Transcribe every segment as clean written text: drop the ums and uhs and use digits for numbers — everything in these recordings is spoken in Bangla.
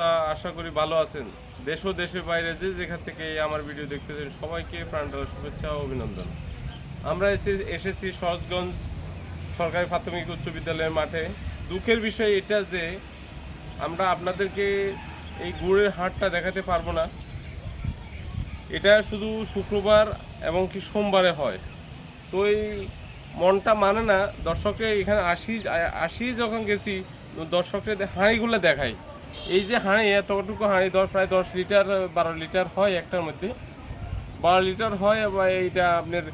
অবস্থা? আশা করি ভালো আছেন। দেশ ও দেশের বাইরে যে যেখান থেকে আমার ভিডিও দেখতেছেন সবাইকে প্রাণঢালা শুভেচ্ছা ও অভিনন্দন। আমরা এসেছি সহজগঞ্জ সরকারি প্রাথমিক উচ্চ বিদ্যালয়ের মাঠে। দুঃখের বিষয় এটা যে আমরা আপনাদেরকে এই গুড়ের হাটটা দেখাতে পারবো না। এটা শুধু শুক্রবার এবং কি সোমবারে হয়। তো এই মনটা মানে না দর্শকরা এখানে আসি যখন গেছি দর্শকদের হাঁড়িগুলো দেখাই। এই যে হাঁড়ি, এতটুকু হাঁড়ি প্রায় 10 লিটার 12 লিটার হয় একটার মধ্যে, 12 লিটার হয়। বা এইটা আপনার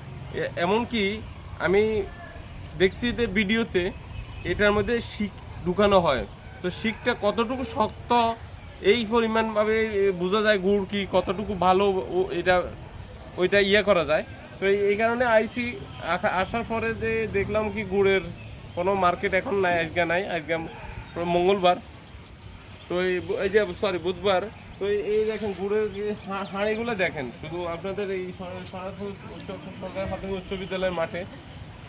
এমনকি আমি দেখছি যে ভিডিওতে এটার মধ্যে শিক ঢুকানো হয়। তো শিকটা কতটুকু শক্ত এই পরিমাণভাবে বোঝা যায় গুড় কি কতটুকু ভালো এটা ওইটা করা যায়। তো এই কারণে আইসি আসার পরে যে দেখলাম কি গুড়ের কোনো মার্কেট এখন নাই, আজকে নাই, আজকে মঙ্গলবার। তো এই যে সরি বুধবার। তো এই দেখেন গুড়ের হাঁড়িগুলো দেখেন, শুধু আপনাদের এই সরকারি প্রাথমিক উচ্চ বিদ্যালয়ের মাঠে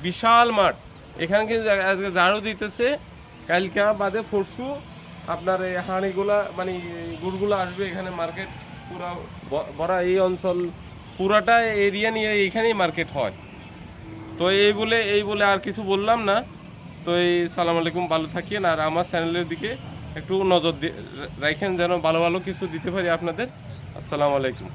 বিশাল মাঠ। এখানে কিন্তু আজকে ঝাড়ু দিতেছে, কালকা বাদে পরশু আপনার এই হাঁড়িগুলা মানে গুড়গুলো আসবে এখানে। মার্কেট পুরা ভরা, এই অঞ্চল পুরাটা এরিয়া নিয়ে এইখানেই মার্কেট হয়। তো এই বলে আর কিছু বললাম না। তো এই সালাম আলাইকুম, ভালো থাকেন। আর আমার চ্যানেলের দিকে একটু নজর রাখেন যেন ভালো ভালো কিছু দিতে পারি আপনাদের। আসসালামু আলাইকুম।